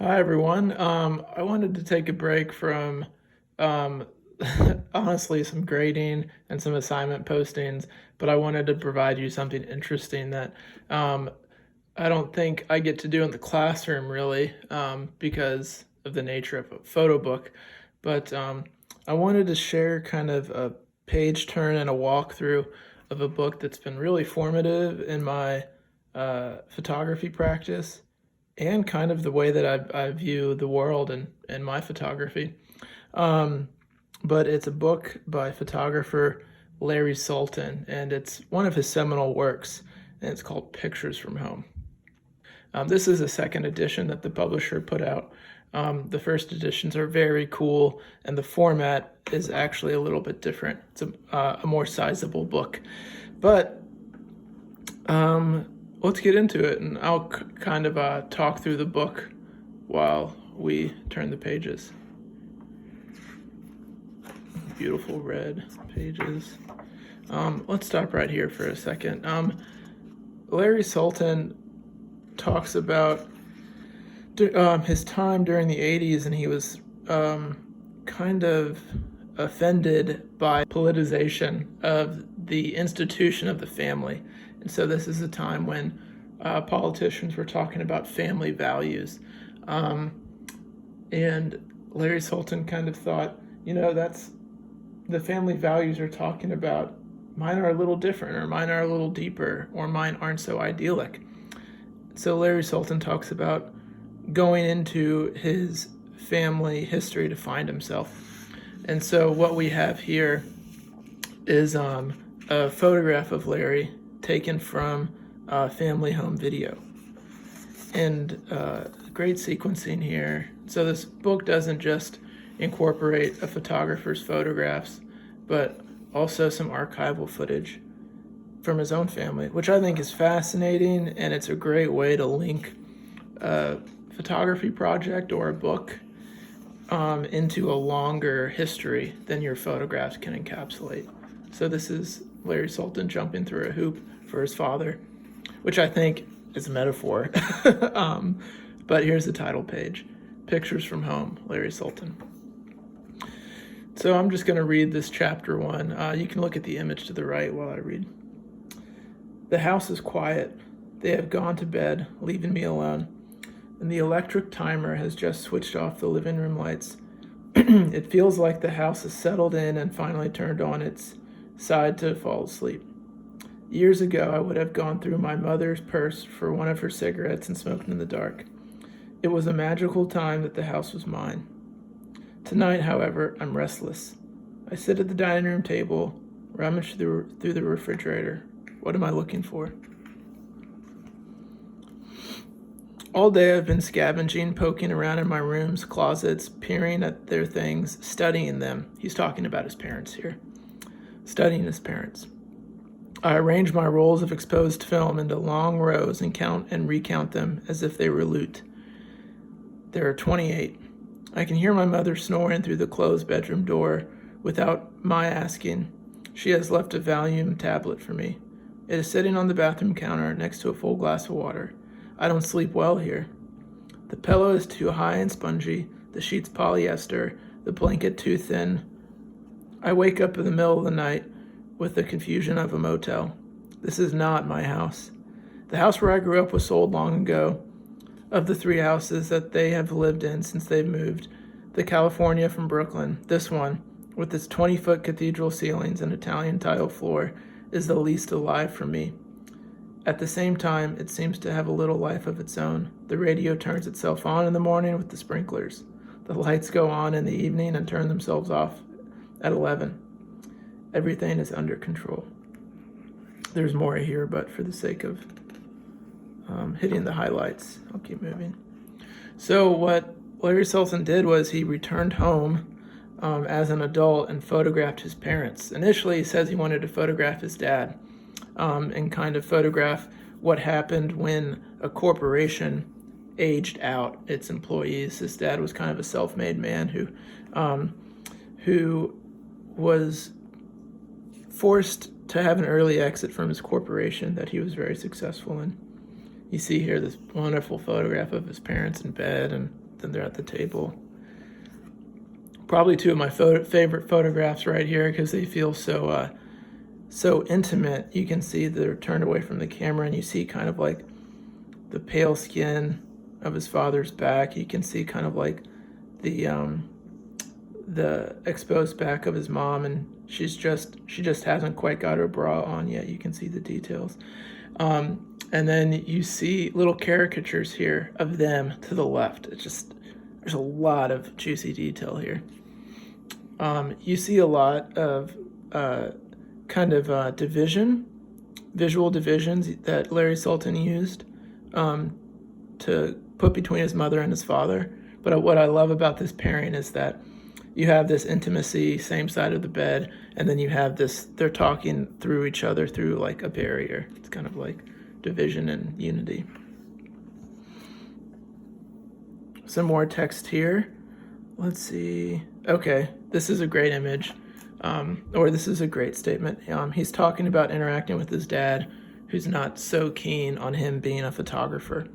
Hi, everyone. I wanted to take a break from um, honestly some grading and some assignment postings, but I wanted to provide you something interesting that um, I don't think I get to do in the classroom really because of the nature of a photo book. But I wanted to share kind of a page turn and a walkthrough of a book that's been really formative in my photography practice and kind of the way that I view the world and my photography. Um, but it's a book by photographer Larry Sultan, and it's one of his seminal works, and it's called Pictures from Home. This is a second edition that the publisher put out. The first editions are very cool, and the format is actually a little bit different. It's a more sizable book. But let's get into it, and I'll kind of talk through the book while we turn the pages. Beautiful red pages. Let's stop right here for a second. Larry Sultan talks about his time during the 80s, and he was kind of offended by politicization of the institution of the family. And so this is a time when politicians were talking about family values. And Larry Sultan kind of thought, that's the family values are talking about. Mine are a little different, or mine are a little deeper, or mine aren't so idyllic. So Larry Sultan talks about going into his family history to find himself. And so what we have here is a photograph of Larry taken from family home video. And great sequencing here. So this book doesn't just incorporate a photographer's photographs, but also some archival footage from his own family, which I think is fascinating, and it's a great way to link a photography project or a book into a longer history than your photographs can encapsulate. So this is Larry Sultan jumping through a hoop for his father, which I think is a metaphor. But here's the title page, Pictures from Home, Larry Sultan. So I'm just going to read this chapter one. You can look at the image to the right while I read. The house is quiet. They have gone to bed, leaving me alone. And the electric timer has just switched off the living room lights. It feels like the house has settled in and finally turned on its side to fall asleep. Years ago, I would have gone through my mother's purse for one of her cigarettes and smoked in the dark. It was a magical time that the house was mine. Tonight, however, I'm restless. I sit at the dining room table, rummage through the refrigerator. What am I looking for? All day I've been scavenging, poking around in my rooms, closets, peering at their things, studying them. He's talking about his parents here. Studying his parents. I arrange my rolls of exposed film into long rows and count and recount them as if they were loot. There are 28. I can hear my mother snoring through the closed bedroom door without my asking. She has left a Valium tablet for me. It is sitting on the bathroom counter next to a full glass of water. I don't sleep well here. The pillow is too high and spongy, the sheets polyester, the blanket too thin. I wake up in the middle of the night with the confusion of a motel. This is not my house. The house where I grew up was sold long ago. Of the 3 houses that they have lived in since they've moved, the California from Brooklyn, this one, with its 20-foot cathedral ceilings and Italian tile floor, is the least alive for me. At the same time, it seems to have a little life of its own. The radio turns itself on in the morning with the sprinklers. The lights go on in the evening and turn themselves off at 11. Everything is under control. There's more here, but for the sake of hitting the highlights, I'll keep moving. So what Larry Sultan did was he returned home as an adult and photographed his parents. Initially, he says he wanted to photograph his dad and kind of photograph what happened when a corporation aged out its employees. His dad was kind of a self-made man who was forced to have an early exit from his corporation that he was very successful in. You see here this wonderful photograph of his parents in bed, and then they're at the table. Probably two of my favorite photographs right here because they feel so intimate. You can see they're turned away from the camera, and you see kind of like the pale skin of his father's back. You can see kind of like the exposed back of his mom, and she just hasn't quite got her bra on yet. You can see the details. And then you see little caricatures here of them to the left. There's a lot of juicy detail here. You see a lot of visual divisions that Larry Sultan used to put between his mother and his father. But what I love about this pairing is that you have this intimacy, same side of the bed, and then you have this, they're talking through each other through like a barrier. It's kind of like division and unity. Some more text here. Let's see. Okay, this is a great image, or this is a great statement. He's talking about interacting with his dad, who's not so keen on him being a photographer.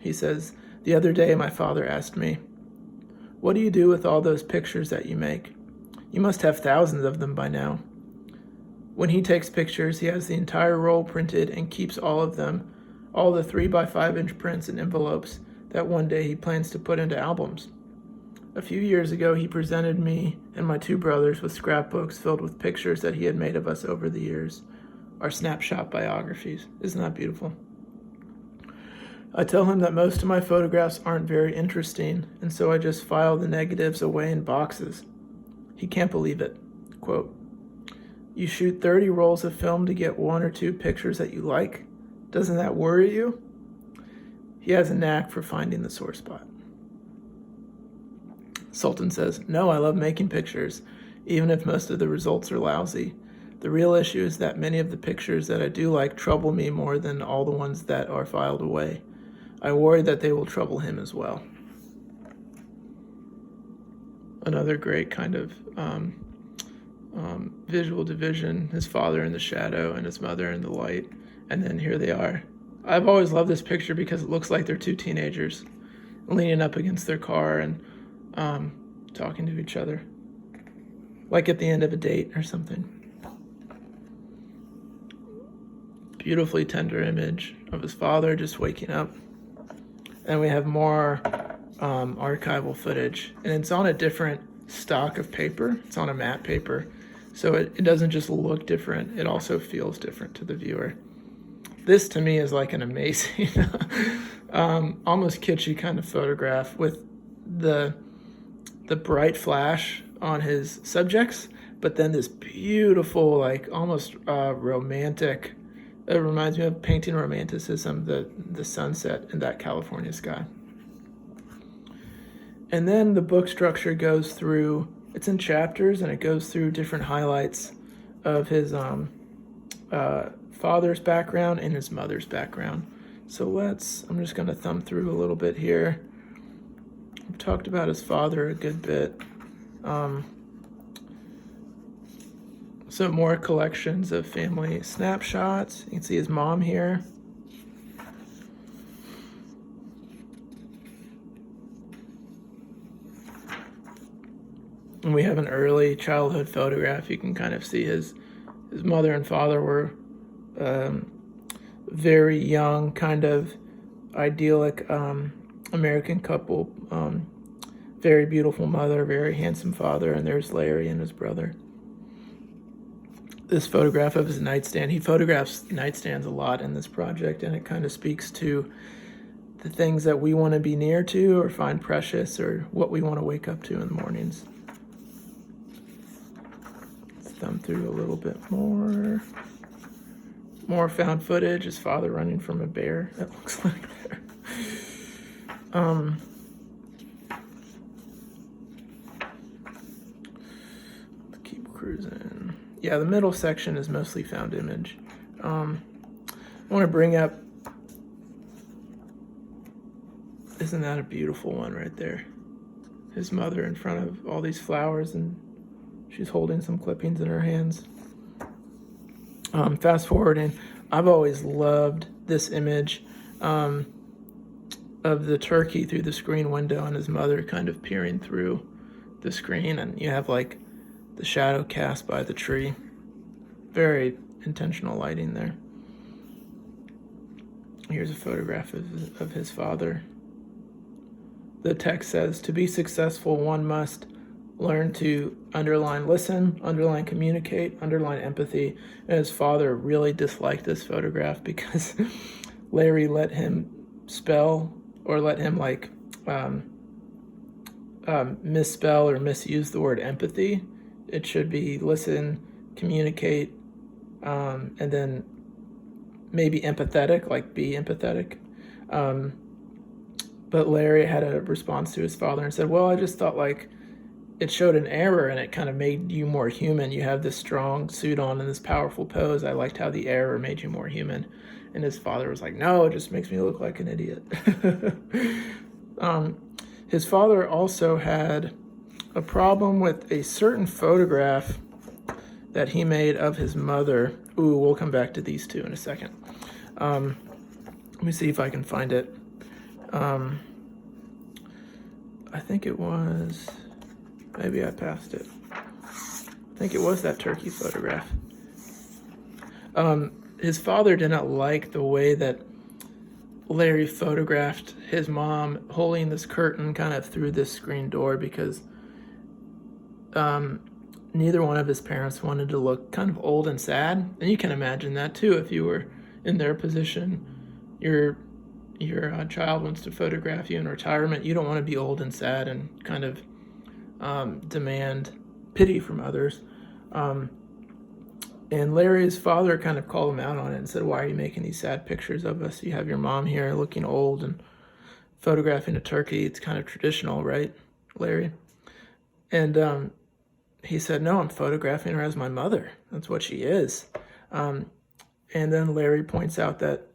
He says, "The other day my father asked me, 'What do you do with all those pictures that you make? You must have thousands of them by now.' When he takes pictures, he has the entire roll printed and keeps all of them, all the 3x5-inch prints in envelopes that one day he plans to put into albums. A few years ago, he presented me and my two brothers with scrapbooks filled with pictures that he had made of us over the years, our snapshot biographies. Isn't that beautiful? I tell him that most of my photographs aren't very interesting, and so I just file the negatives away in boxes. He can't believe it. Quote, 'You shoot 30 rolls of film to get one or two pictures that you like? Doesn't that worry you?' He has a knack for finding the sore spot." Sultan says, "No, I love making pictures, even if most of the results are lousy. The real issue is that many of the pictures that I do like trouble me more than all the ones that are filed away. I worry that they will trouble him as well." Another great kind of visual division, his father in the shadow and his mother in the light. And then here they are. I've always loved this picture because it looks like they're two teenagers leaning up against their car and talking to each other, like at the end of a date or something. Beautifully tender image of his father just waking up. And we have more archival footage, and it's on a different stock of paper. It's on a matte paper, so it doesn't just look different, it also feels different to the viewer. This to me is like an amazing almost kitschy kind of photograph with the bright flash on his subjects, but then this beautiful, like almost romantic, it reminds me of painting romanticism, the sunset in that California sky. And then the book structure goes through, it's in chapters, and it goes through different highlights of his father's background and his mother's background. So I'm just going to thumb through a little bit here. I've talked about his father a good bit. Some more collections of family snapshots. You can see his mom here. And we have an early childhood photograph. You can kind of see his mother and father were very young, kind of idyllic American couple. Very beautiful mother, very handsome father, and there's Larry and his brother. This photograph of his nightstand. He photographs nightstands a lot in this project, and it kind of speaks to the things that we want to be near to or find precious, or what we want to wake up to in the mornings. Let's thumb through a little bit more. More found footage. His father running from a bear, it looks like there. Let's keep cruising. Yeah, the middle section is mostly found image. I want to bring up, isn't that a beautiful one right there? His mother in front of all these flowers, and she's holding some clippings in her hands. Fast forwarding, I've always loved this image of of the turkey through the screen window and his mother kind of peering through the screen, and you have like the shadow cast by the tree. Very intentional lighting there. Here's a photograph of his father. The text says, "To be successful, one must learn to underline listen, underline communicate, underline empathy." And his father really disliked this photograph because Larry let him spell, or let him like misspell or misuse the word empathy. It should be listen, communicate, and then maybe empathetic, like be empathetic. But Larry had a response to his father and said, well, I just thought like it showed an error and it kind of made you more human. You have this strong suit on and this powerful pose. I liked how the error made you more human. And his father was like, no, it just makes me look like an idiot. His father also had a problem with a certain photograph that he made of his mother. Ooh, we'll come back to these two in a second. Let me see if I can find it. I think it was, maybe I passed it. I think it was that turkey photograph. His father didn't like the way that Larry photographed his mom holding this curtain kind of through this screen door, because neither one of his parents wanted to look kind of old and sad. And you can imagine that too if you were in their position. Your child wants to photograph you in retirement. You don't want to be old and sad and kind of demand pity from others. And Larry's father kind of called him out on it and said, why are you making these sad pictures of us? You have your mom here looking old and photographing a turkey. It's kind of traditional, right, Larry? And he said, no, I'm photographing her as my mother. That's what she is. And then Larry points out that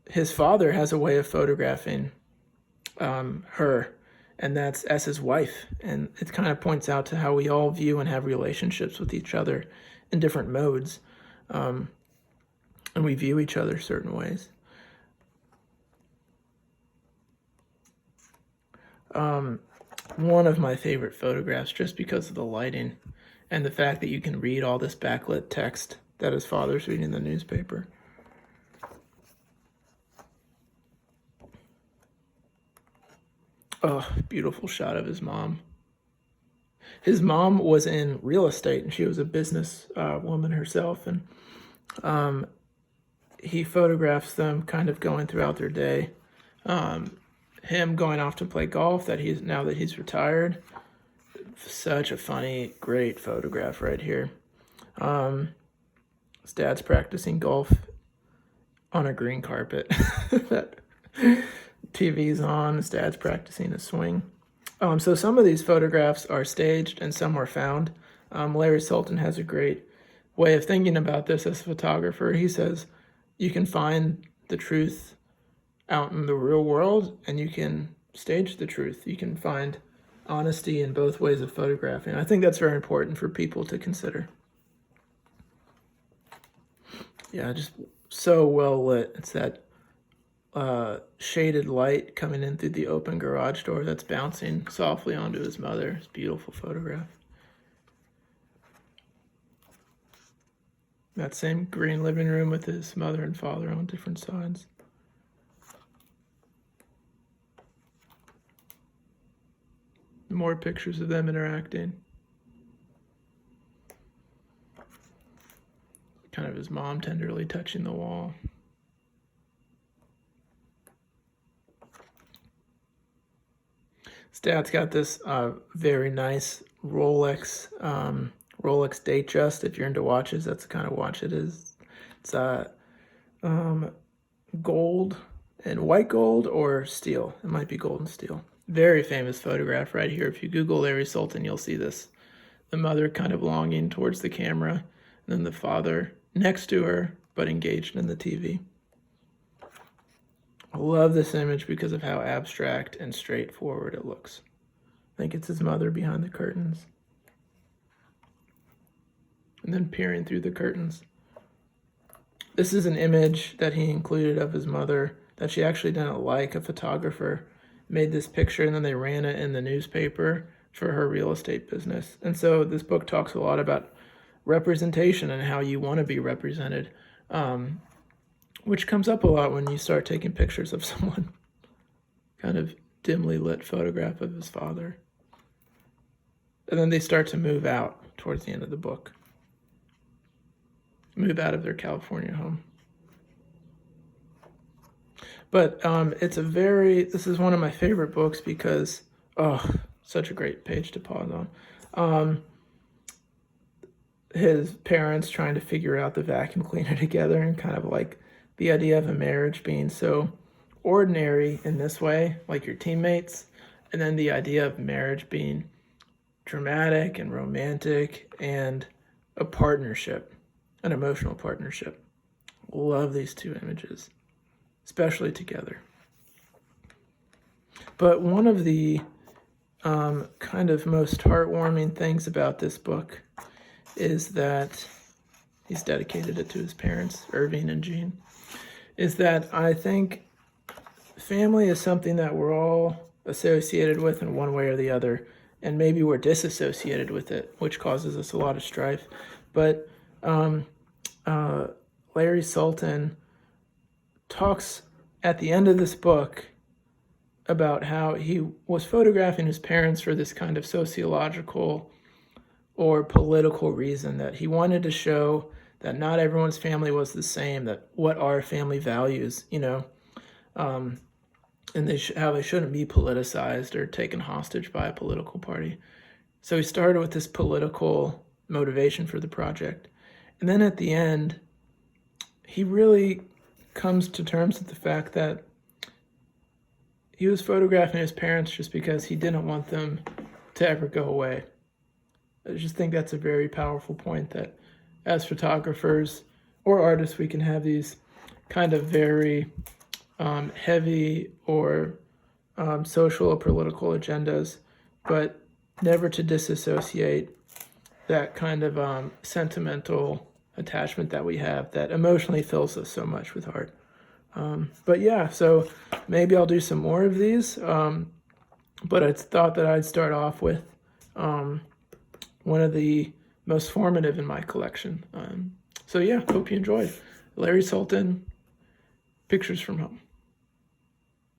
his father has a way of photographing her, and that's as his wife. And it kind of points out to how we all view and have relationships with each other in different modes. And we view each other certain ways. One of my favorite photographs, just because of the lighting and the fact that you can read all this backlit text that his father's reading in the newspaper. Oh, beautiful shot of his mom. His mom was in real estate, and she was a business woman herself. And he photographs them kind of going throughout their day. Him going off to play golf now that he's retired. Such a funny, great photograph right here. His dad's practicing golf on a green carpet. That TV's on, his dad's practicing a swing. So some of these photographs are staged and some are found. Larry Sultan has a great way of thinking about this as a photographer. He says you can find the truth out in the real world and you can stage the truth. You can find honesty in both ways of photographing. I think that's very important for people to consider. Yeah, just so well lit. It's that shaded light coming in through the open garage door that's bouncing softly onto his mother. It's a beautiful photograph. That same green living room with his mother and father on different sides. More pictures of them interacting. Kind of his mom tenderly touching the wall. His dad's got this very nice Rolex Datejust. If you're into watches, that's the kind of watch it is. It's gold and white gold or steel. It might be gold and steel. Very famous photograph right here. If you Google Larry Sultan, you'll see this. The mother kind of longing towards the camera, and then the father next to her, but engaged in the TV. I love this image because of how abstract and straightforward it looks. I think it's his mother behind the curtains. And then peering through the curtains. This is an image that he included of his mother that she actually didn't like. A photographer made this picture and then they ran it in the newspaper for her real estate business. And so this book talks a lot about representation and how you want to be represented, which comes up a lot when you start taking pictures of someone. Kind of dimly lit photograph of his father. And then they start to move out towards the end of the book. Move out of their California home. But this is one of my favorite books because, such a great page to pause on. His parents trying to figure out the vacuum cleaner together, and kind of like the idea of a marriage being so ordinary in this way, like your teammates, and then the idea of marriage being dramatic and romantic and a partnership, an emotional partnership. Love these two images, especially together. But one of the kind of most heartwarming things about this book is that he's dedicated it to his parents, Irving and Jean, is that I think family is something that we're all associated with in one way or the other, and maybe we're disassociated with it, which causes us a lot of strife. But Larry Sultan talks at the end of this book about how he was photographing his parents for this kind of sociological or political reason, that he wanted to show that not everyone's family was the same, that what are family values, and how they shouldn't be politicized or taken hostage by a political party. So he started with this political motivation for the project. And then at the end, he really comes to terms with the fact that he was photographing his parents just because he didn't want them to ever go away. I just think that's a very powerful point, that as photographers or artists, we can have these kind of very heavy or social or political agendas, but never to disassociate that kind of sentimental attachment that we have that emotionally fills us so much with art. But yeah, so maybe I'll do some more of these, but I thought that I'd start off with one of the most formative in my collection. So yeah, hope you enjoyed. Larry Sultan, Pictures from Home.